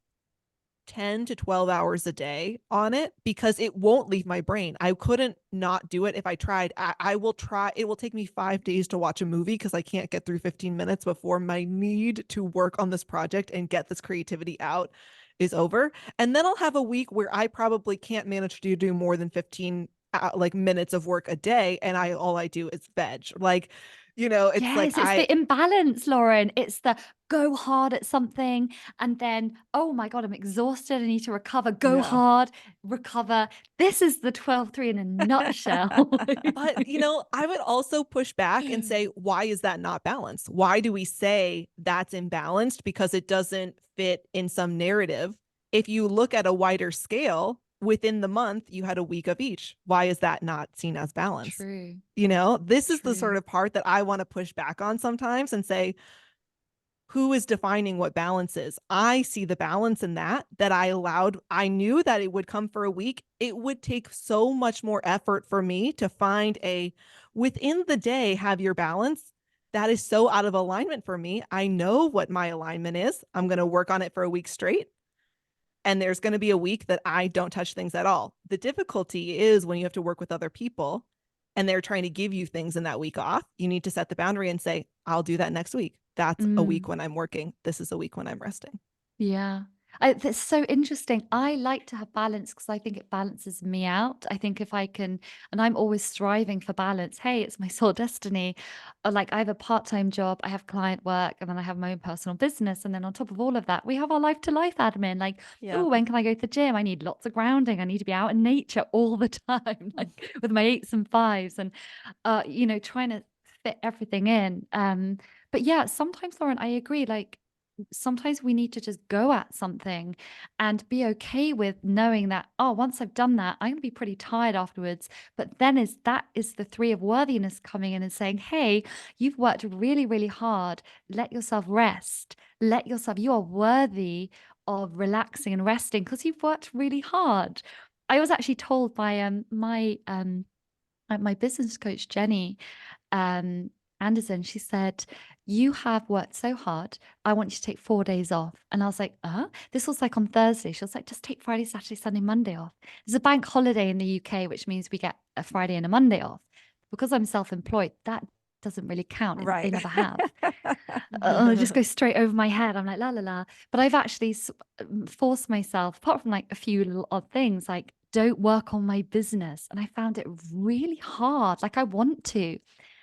10 to 12 hours a day on it because it won't leave my brain. I couldn't not do it if I tried. I will try. It will take me 5 days to watch a movie because I can't get through 15 minutes before my need to work on this project and get this creativity out is over. And then I'll have a week where I probably can't manage to do more than 15 like minutes of work a day, and all I do is veg. Like, it's like Yes, it's the imbalance, Lauren. It's the go hard at something and then, oh my God, I'm exhausted. I need to recover. Go yeah. hard, recover. This is the 12-3 in a nutshell. But, I would also push back and say, why is that not balanced? Why do we say that's imbalanced? Because it doesn't fit in some narrative. If you look at a wider scale, within the month, you had a week of each. Why is that not seen as balance? True. This is the sort True. of part that I want to push back on sometimes and say, who is defining what balance is? I see the balance in that I knew that it would come for a week. It would take so much more effort for me to find within the day, have your balance. That is so out of alignment for me. I know what my alignment is. I'm going to work on it for a week straight. And there's going to be a week that I don't touch things at all. The difficulty is when you have to work with other people and they're trying to give you things in that week off. You need to set the boundary and say, I'll do that next week. That's a week when I'm working. This is a week when I'm resting. Yeah. That's so interesting. I like to have balance because I think it balances me out. I think if I can, and I'm always striving for balance. Hey, it's my soul destiny. Like, I have a part-time job, I have client work, and then I have my own personal business. And then on top of all of that, we have our life to life admin. Like, Yeah. oh, when can I go to the gym? I need lots of grounding. I need to be out in nature all the time, like with my 8s and 5s, and trying to fit everything in. But yeah, sometimes, Lauren, I agree. Like, sometimes we need to just go at something and be okay with knowing that, oh, once I've done that, I'm going to be pretty tired afterwards. But then that is the 3 of worthiness coming in and saying, hey, you've worked really, really hard. Let yourself rest. You are worthy of relaxing and resting because you've worked really hard. I was actually told by my business coach, Jenny, um, Anderson, she said, you have worked so hard. I want you to take 4 days off. And I was like, this was like on Thursday. She was like, just take Friday, Saturday, Sunday, Monday off. There's a bank holiday in the UK, which means we get a Friday and a Monday off. Because I'm self-employed, that doesn't really count. They Right. never have. It just goes straight over my head. I'm like, la, la, la. But I've actually forced myself, apart from like a few little odd things, like, don't work on my business. And I found it really hard. Like, I want to.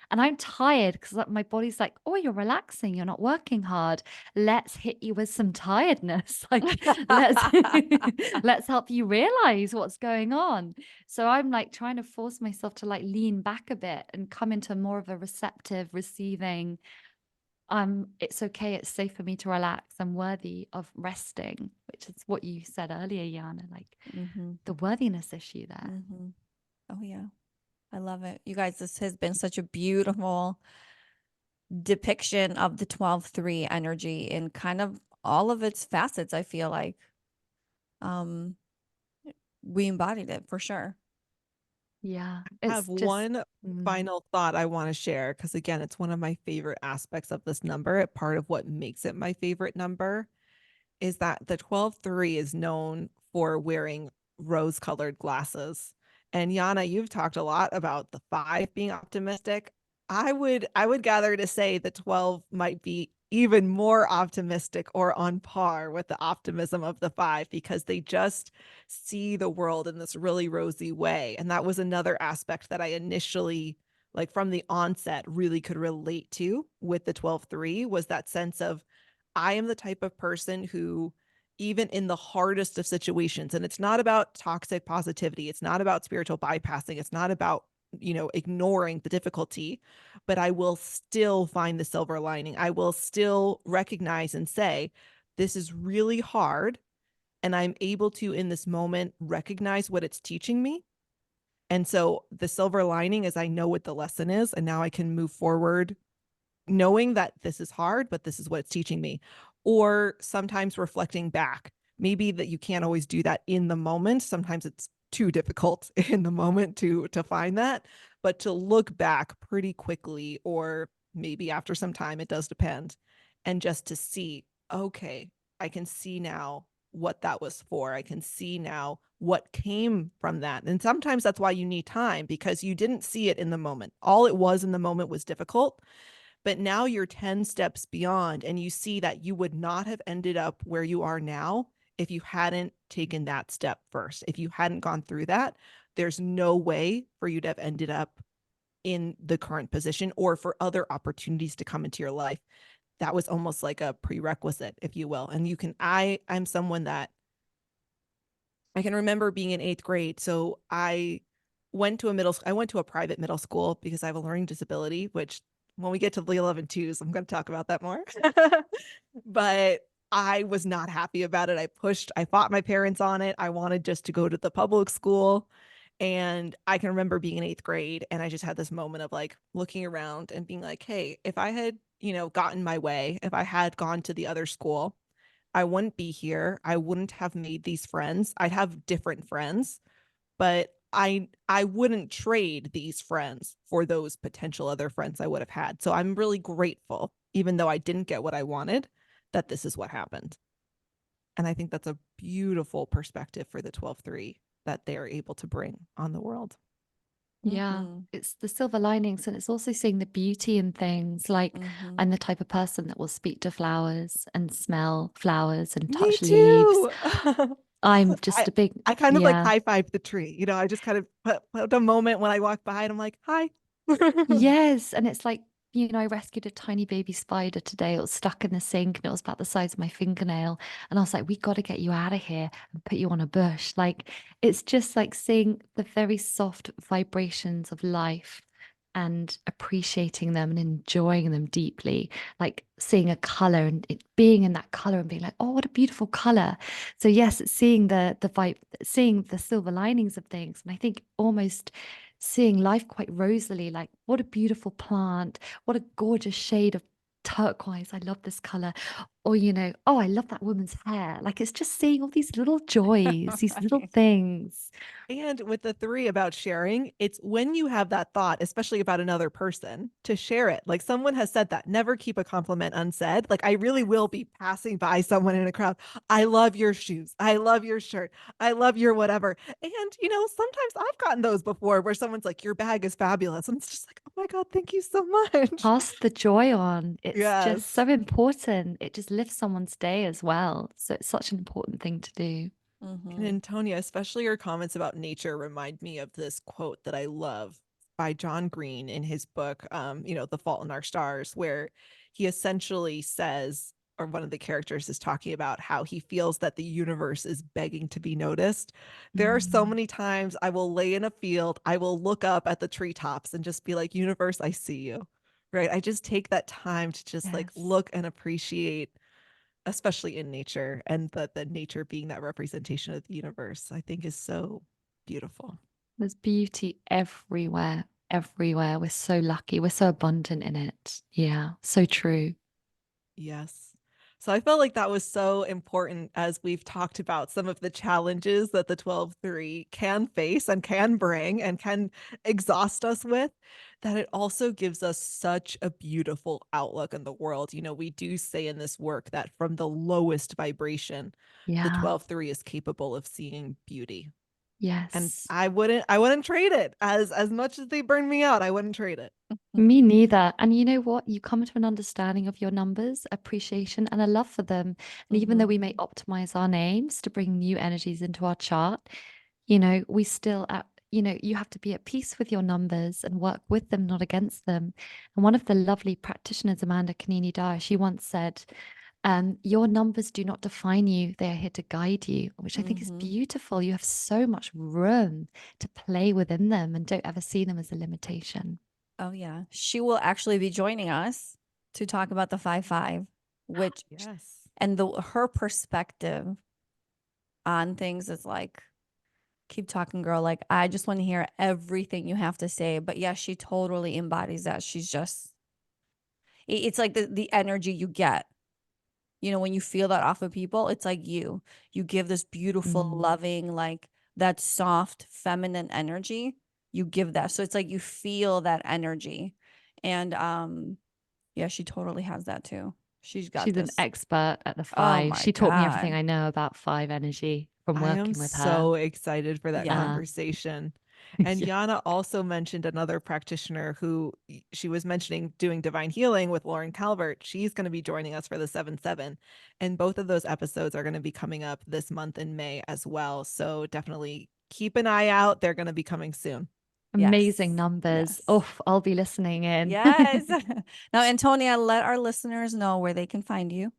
And I'm tired because my body's like, oh, you're relaxing. You're not working hard. Let's hit you with some tiredness. Like, let's let's help you realize what's going on. So I'm like trying to force myself to like lean back a bit and come into more of a receptive, receiving. It's okay. It's safe for me to relax. I'm worthy of resting, which is what you said earlier, Yiannah, like the worthiness issue there. Oh, yeah. I love it. You guys, this has been such a beautiful depiction of the 12-3 energy in kind of all of its facets. I feel like we embodied it for sure. Yeah. I have one final thought I want to share because, again, it's one of my favorite aspects of this number. Part of what makes it my favorite number is that the 12-3 is known for wearing rose-colored glasses. And Yiannah, you've talked a lot about the 5 being optimistic. I would gather to say the 12 might be even more optimistic or on par with the optimism of the 5 because they just see the world in this really rosy way. And that was another aspect that I initially, like from the onset, really could relate to with the 12-3 was that sense of I am the type of person who even in the hardest of situations, and it's not about toxic positivity, it's not about spiritual bypassing, it's not about ignoring the difficulty, but I will still find the silver lining. I will still recognize and say this is really hard, and I'm able to in this moment recognize what it's teaching me. And so the silver lining is I know what the lesson is, and now I can move forward knowing that this is hard, but this is what it's teaching me. Or sometimes reflecting back, maybe that you can't always do that in the moment. Sometimes it's too difficult in the moment to find that, but to look back pretty quickly, or maybe after some time, it does depend, and just to see, okay, I can see now what that was for. I can see now what came from that. And sometimes that's why you need time, because you didn't see it in the moment. All it was in the moment was difficult, but now you're 10 steps beyond and you see that you would not have ended up where you are now if you hadn't taken that step first. If you hadn't gone through that, there's no way for you to have ended up in the current position or for other opportunities to come into your life. That was almost like a prerequisite, if you will. And I'm someone that I can remember being in 8th grade. So I went to a private middle school because I have a learning disability, which when we get to the 11-2s, I'm going to talk about that more. But I was not happy about it. I fought my parents on it. I wanted just to go to the public school. And I can remember being in 8th grade and I just had this moment of like looking around and being like, hey, if I had, gotten my way, if I had gone to the other school, I wouldn't be here. I wouldn't have made these friends. I'd have different friends, but I wouldn't trade these friends for those potential other friends I would have had. So I'm really grateful, even though I didn't get what I wanted, that this is what happened. And I think that's a beautiful perspective for the 12-3 that they're able to bring on the world. Yeah, Mhm. it's the silver linings, and it's also seeing the beauty in things. Like, Mhm. I'm the type of person that will speak to flowers and smell flowers and Me touch leaves. too. I'm just I a big, I kind of like yeah. high five the tree. I just kind of put a moment when I walk by and I'm like, hi. Yes, and it's like, I rescued a tiny baby spider today. It was stuck in the sink and it was about the size of my fingernail. And I was like, we got to get you out of here and put you on a bush. Like, it's just like seeing the very soft vibrations of life and appreciating them and enjoying them deeply. Like seeing a color and it being in that color and being like, oh, what a beautiful color. So yes, it's seeing the vibe, seeing the silver linings of things. And I think almost seeing life quite rosily, like what a beautiful plant, what a gorgeous shade of turquoise. I love this color. Or, oh, I love that woman's hair. Like it's just seeing all these little joys, these little Right. things. And with the 3 about sharing, it's when you have that thought, especially about another person, to share it. Like someone has said that, never keep a compliment unsaid. Like I really will be passing by someone in a crowd. I love your shoes. I love your shirt. I love your whatever. And, sometimes I've gotten those before where someone's like, your bag is fabulous. And it's just like, oh my God, thank you so much. Pass the joy on. It's just Yes. so important. It just lifts someone's day as well. So it's such an important thing to do. And Mhm. Antonia, especially your comments about nature remind me of this quote that I love by John Green in his book, The Fault in Our Stars, where he essentially says, or one of the characters is talking about how he feels that the universe is begging to be noticed. There are so Mm, many times I will lay in a field, I will look up at the treetops and just be like, universe, I see you. Right. I just take that time to just like yes. look and appreciate, especially in nature, and the nature being that representation of the universe, I think is so beautiful. There's beauty everywhere, everywhere. We're so lucky. We're so abundant in it. Yeah, so true. Yes. So I felt like that was so important as we've talked about some of the challenges that the 12-3 can face and can bring and can exhaust us with, that it also gives us such a beautiful outlook in the world. We do say in this work that from the lowest vibration, the Yeah. 12-3 is capable of seeing beauty. And Yes. I wouldn't trade it. As much as they burn me out, I wouldn't trade it. Me neither. And you know what? You come to an understanding of your numbers, appreciation, and a love for them. And even though we may optimize our names to bring new energies into our chart, we still, you have to be at peace with your numbers and work with them, not against them. And one of the lovely practitioners, Amanda Kanini Dyer, she once said, your numbers do not define you, they are here to guide you, which I think is beautiful. You have so much room to play within them and don't ever see them as a limitation. Oh yeah. She will actually be joining us to talk about the 5-5, which Yes. and her perspective on things is like, keep talking, girl. Like, I just want to hear everything you have to say. But yeah, she totally embodies that. She's just, it's like the energy you get. When you feel that off of people, it's like you give this beautiful, loving, like that soft, feminine energy. You give that. So it's like you feel that energy. And yeah, she totally has that too. She's got She's an this. expert at the Oh 5. my She taught me everything God. I know about 5 energy from I am working with her. so excited for that Yeah. conversation. And Yeah. Yiannah also mentioned another practitioner who she was mentioning doing divine healing with Lauren Calvert. She's going to be joining us for the 7-7. And both of those episodes are going to be coming up this month in May as well. So definitely keep an eye out. They're going to be coming soon. Amazing Yes. numbers. Yes. Oh, I'll be listening in. Yes. Now, Antonia, let our listeners know where they can find you.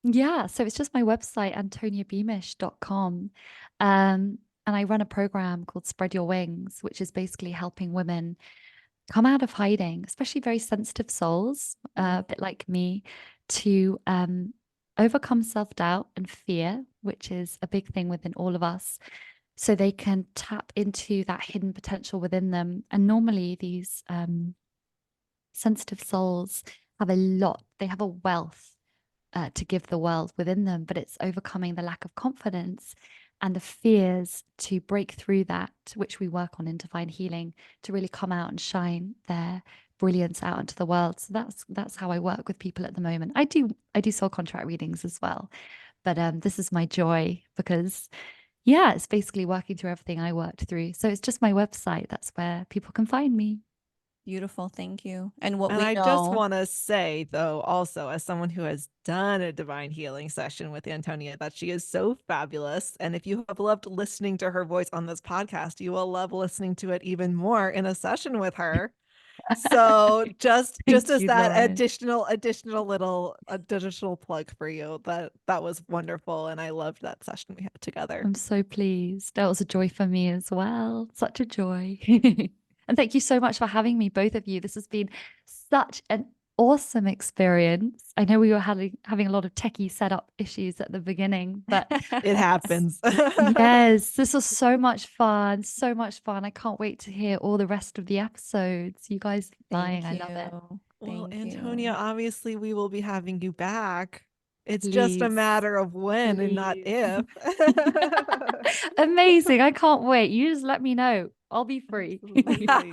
Yeah, so it's just my website, antoniabeamish.com. And I run a program called Spread Your Wings, which is basically helping women come out of hiding, especially very sensitive souls, a bit like me, to overcome self-doubt and fear, which is a big thing within all of us, so they can tap into that hidden potential within them. And normally these sensitive souls have they have a wealth to give the world within them, but it's overcoming the lack of confidence and the fears to break through that, which we work on in divine healing, to really come out and shine their brilliance out into the world. So that's how I work with people at the moment. I do soul contract readings as well, but this is my joy because yeah, it's basically working through everything I worked through. So it's just my website. That's where people can find me. Beautiful. Thank you. And what And we I just know. want to say, though, also as someone who has done a divine healing session with Antonia, that she is so fabulous. And if you have loved listening to her voice on this podcast, you will love listening to it even more in a session with her. So just Thank as you, that Lauren. additional little additional plug for you, that was wonderful, and I loved that session we had together. I'm so pleased. That was a joy for me as well. Such a joy. And thank you so much for having me, both of you. This has been such an awesome experience. I know we were having a lot of techie setup issues at the beginning, but It happens. yes, this was so much fun. So much fun. I can't wait to hear all the rest of the episodes. You guys are flying. Thank I love it. you. Well, Thank Antonia, you. obviously we will be having you back. It's just a Please. matter of when and not Please. if. Amazing. I can't wait. You just let me know. I'll be free. Absolutely.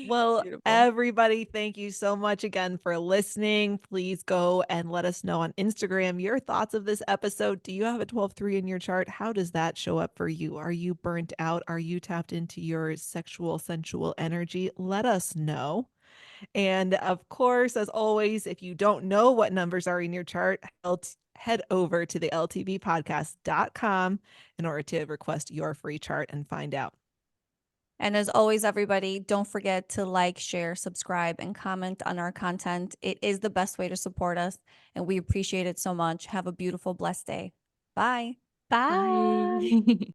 Well, Beautiful. everybody, thank you so much again for listening. Please go and let us know on Instagram your thoughts of this episode. Do you have a 12-3 in your chart? How does that show up for you? Are you burnt out? Are you tapped into your sexual, sensual energy? Let us know. And of course, as always, if you don't know what numbers are in your chart, head over to the ltbpodcast.com in order to request your free chart and find out. And as always, everybody, don't forget to like, share, subscribe, and comment on our content. It is the best way to support us, and we appreciate it so much. Have a beautiful, blessed day. Bye. Bye.